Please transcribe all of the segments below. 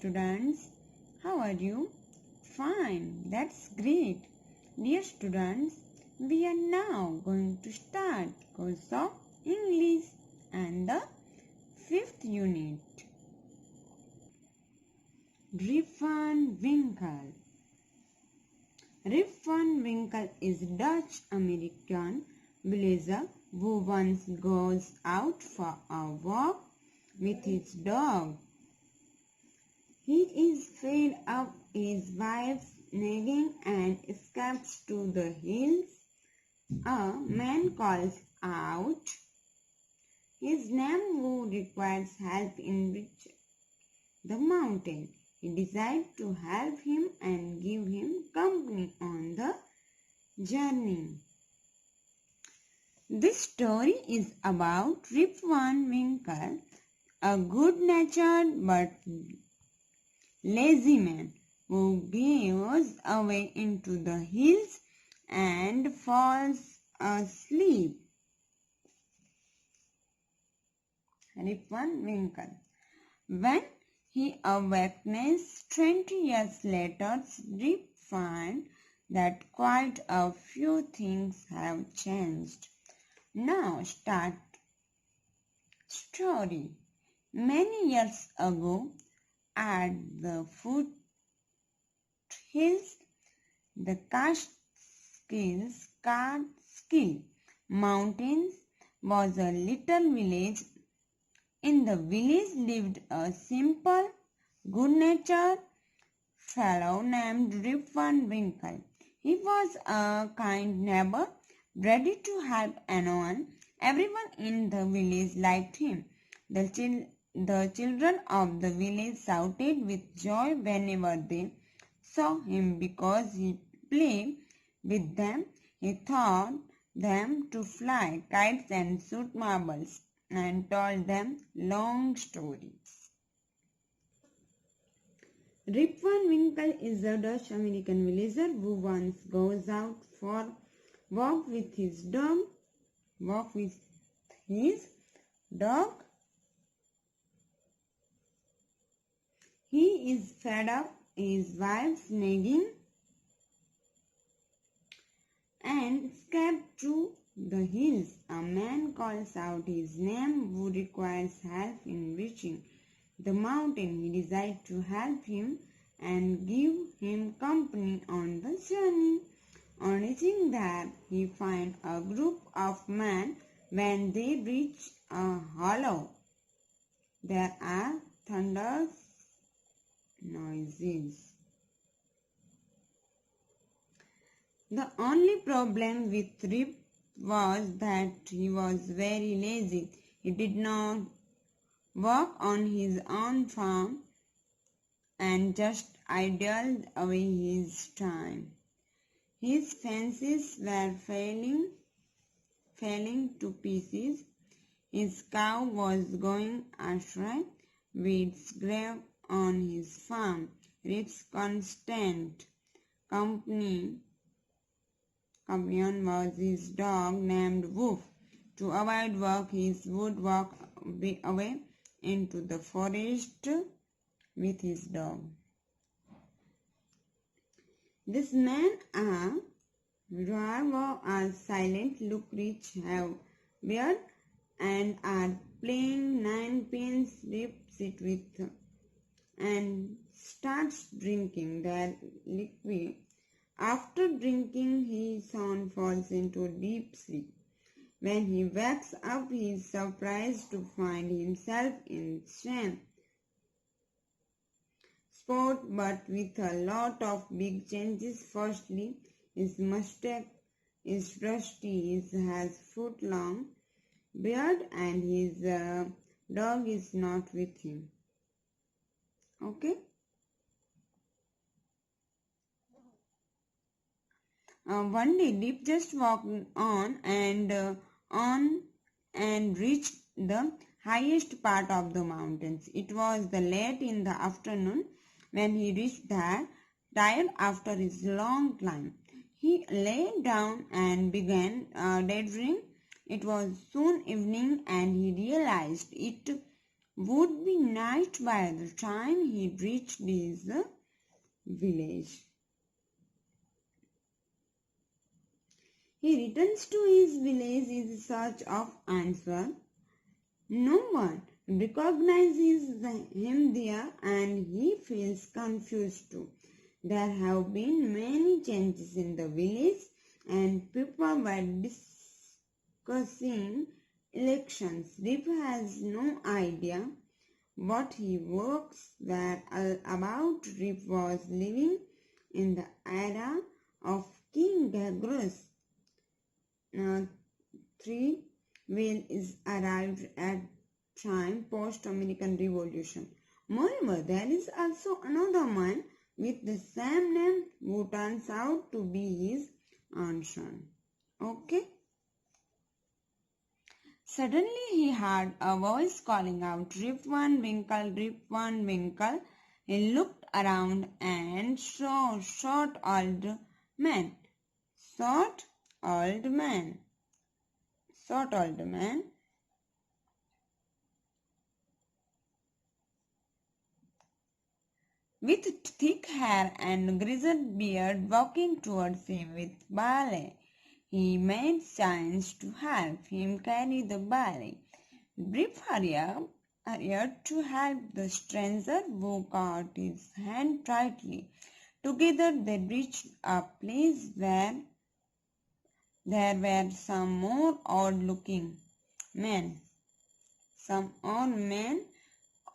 students. How are you? Fine, that's great. Dear students, we are now going to start course of English and the 5th unit. Rip van Winkle. Rip van Winkle is a Dutch-American villager who once goes out for a walk with his dog. He is fed up his wife's nagging and escapes to the hills. A man calls out his name who requires help in reaching the mountain. He decides to help him and give him company on the journey. This story is about Rip van Winkle, a good-natured but lazy man who goes away into the hills and falls asleep. Rip van Winkle. When he awakens 20 years later, Rip finds that quite a few things have changed. Now start story. Many years ago, at the foothills, the Catskill Mountains was a little village. In the village lived a simple, good-natured fellow named Rip van Winkle. He was a kind neighbor, ready to help anyone. Everyone in the village liked him. The children of the village shouted with joy whenever they saw him because he played with them. He taught them to fly kites and shoot marbles and told them long stories. Rip van Winkle is a Dutch-American villager who once goes out for walk with his dog. He is fed up his wife's nagging and escaped to the hills. A man calls out his name who requires help in reaching the mountain. He decides to help him and give him company on the journey. On reaching there, he finds a group of men. When they reach a hollow, there are thunderous noises. The only problem with Rip was that he was very lazy. He did not work on his own farm and just idled away his time. His fences were falling to pieces. His cow was going astray. Weeds grew on his farm. Rip's constant companion was his dog named Wolf. To avoid work, he would walk away into the forest with his dog. This man are silent, look rich, have beard, and are playing ninepins. Rip sit with and starts drinking their liquid. After drinking, he soon falls into deep sleep. When he wakes up, he is surprised to find himself in same spot but with a lot of big changes. Firstly, his mustache is rusty, he has foot-long beard, and his dog is not with him. Okay? One day, Deep just walked on and reached the highest part of the mountains. It was late in the afternoon when he reached there, tired after his long climb. He lay down and began daydreaming. It was soon evening and he realized it would be night by the time he reached his village. He returns to his village in search of answer. No one recognizes him there and he feels confused too. There have been many changes in the village and people were discussing elections. Rip has no idea what he works were about. Rip was living in the era of King George III will is arrived at time post-American Revolution. Moreover, there is also another man with the same name who turns out to be his own son. Okay. Suddenly he heard a voice calling out, Rip Van Winkle, Rip Van Winkle. He looked around and saw short old man. Short old man with thick hair and grizzled beard walking towards him with barley. He made signs to help him carry the barley. Rip hurried to help the stranger who caught his hand tightly. Together they reached a place where there were some more odd-looking men.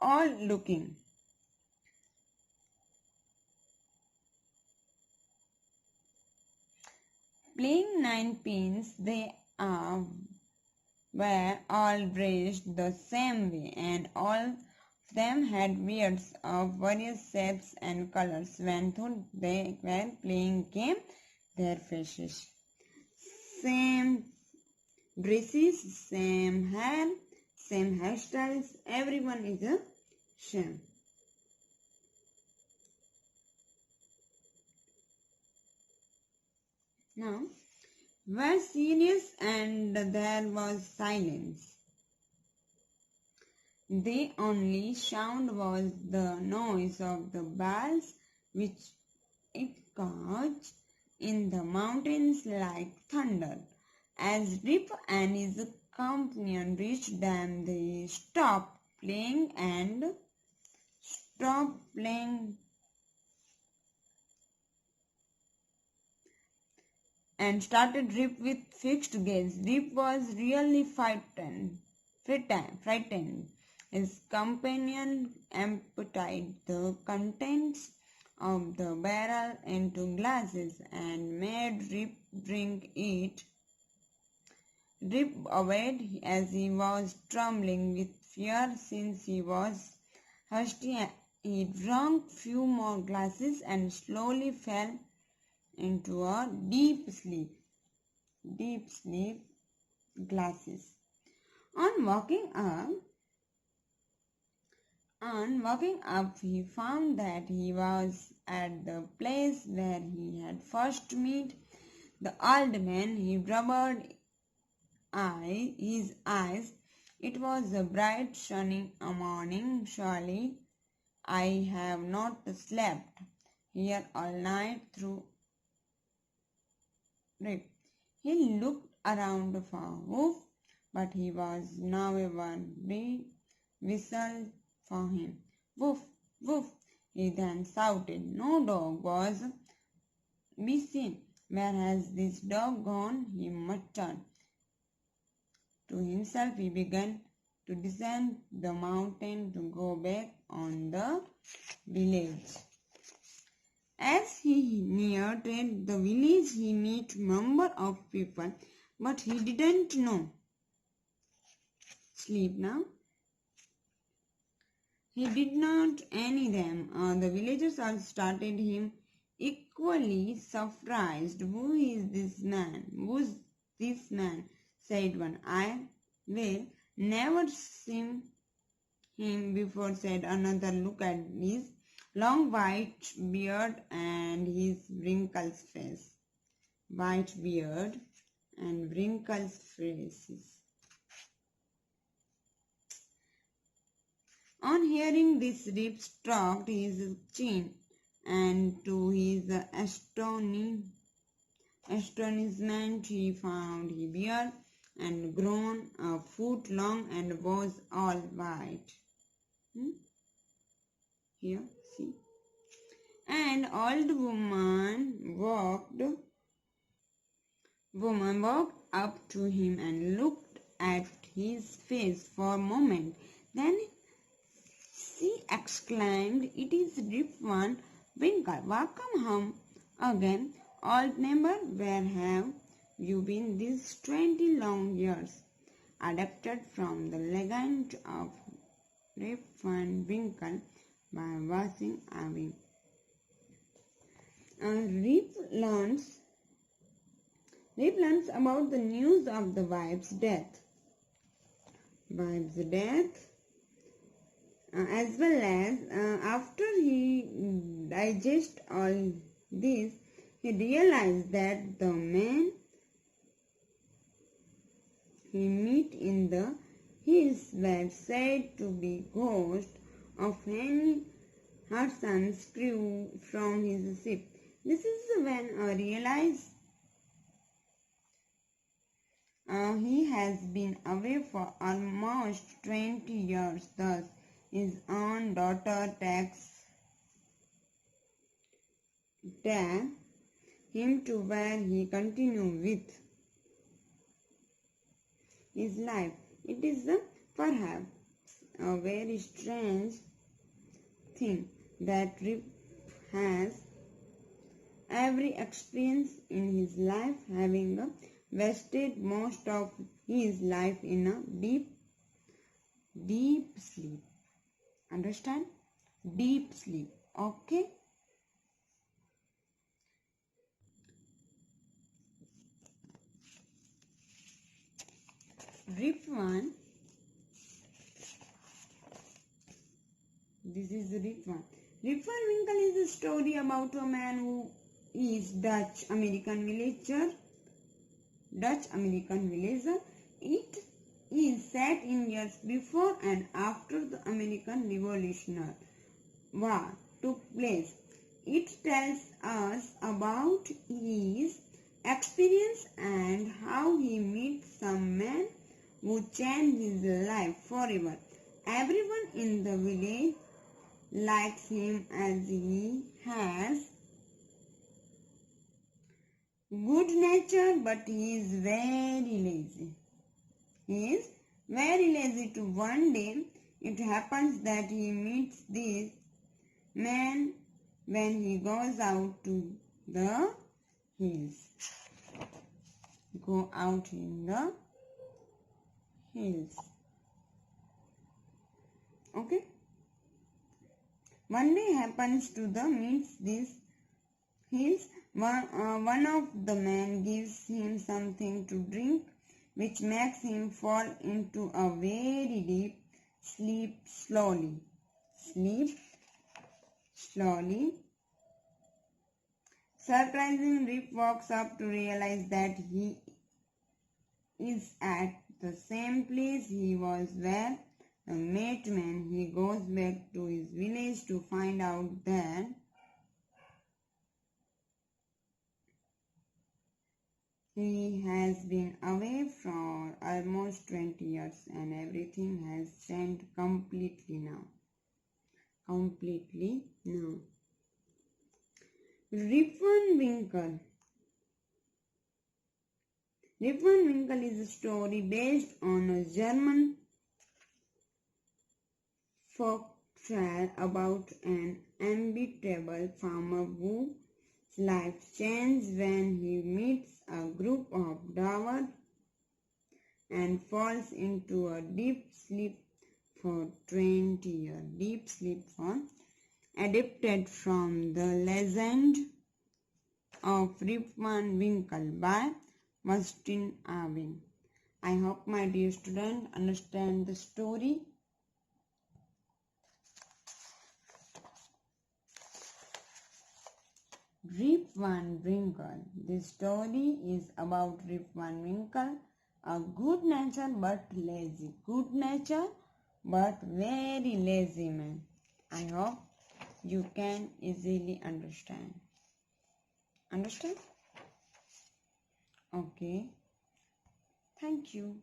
Odd-looking. Playing ninepins, they were all dressed the same way, and all of them had beards of various shapes and colors. When thought they were playing game, their faces. Same dresses, same hair, same hairstyles, everyone is the same. Now, were serious and there was silence. The only sound was the noise of the bells which echoed in the mountains like thunder. As Rip and his companion reached them, they stopped playing and started Rip with fixed gaze. Rip was really frightened. His companion emptied the contents of the barrel into glasses and made Rip drink it. Rip obeyed as he was trembling with fear since he was thirsty. He drank few more glasses and slowly fell into a deep sleep. Glasses. On waking up, he found that he was at the place where he had first met the old man. He rubbed his eyes. It was a bright sunny morning. Surely I have not slept here all night through. Rip. He looked around for Woof, but he was nowhere. He whistled for him. Woof, woof, he then shouted. No dog was be seen. Where has this dog gone? He muttered. To himself he began to descend the mountain to go back on the village. As he neared the village, he met a number of people, but he didn't know. Sleep now. He did not any them. The villagers all started him equally surprised. Who is this man? Who's this man? Said one. I will never seen him before, said another. Look at his long white beard and his wrinkled face. White beard and wrinkled faces. On hearing this, Rip stroked his chin, and to his astonishment he found his beard and grown a foot long and was all white. Here, see. An old woman walked up to him and looked at his face for a moment. Then she exclaimed, "It is Rip Van Winkle. Welcome home again, old neighbor. Where have you been these 20 long years?" Adapted from the legend of Rip Van Winkle by Washing Irving. Rip learns about the news of the wife's death. As well as after he digests all this, he realized that the man he met in the hills were said to be ghosts of her son's crew from his ship. This is when I realized he has been away for almost 20 years. Thus, his own daughter takes him to where he continues with his life. It is perhaps a very strange thing that Rip has every experience in his life, having wasted most of his life in a deep sleep. Understand? Deep sleep. Okay? Rip one. This is Rip one. Rip Van Winkle is a story about a man who is Dutch-American villager. It is set in years before and after the American Revolutionary War took place. It tells us about his experience and how he meets some man who changed his life forever. Everyone in the village likes him as he has good nature, but he is very lazy. To one day it happens that he meets this man when he goes out to the hills. Go out in the hills. Okay. One day happens to the meets these hills. One of the men gives him something to drink, which makes him fall into a very deep sleep slowly. Surprising, Rip wakes up to realize that he is at the same place he was where the met man. He goes back to his village to find out that he has been away for almost 20 years and everything has changed completely now. Rip Van Winkle. Rip Van Winkle is a story based on a German folk tale about an ambitious farmer whose life changes when he meets a group of dwarves and falls into a deep sleep for 20 years. Adapted from the legend of Rip Van Winkle by Washing Irving. I hope my dear student understand the story. Rip Van Winkle. This story is about Rip Van Winkle, a good nature but lazy. Good nature but very lazy man. I hope you can easily understand. Understand? Okay. Thank you.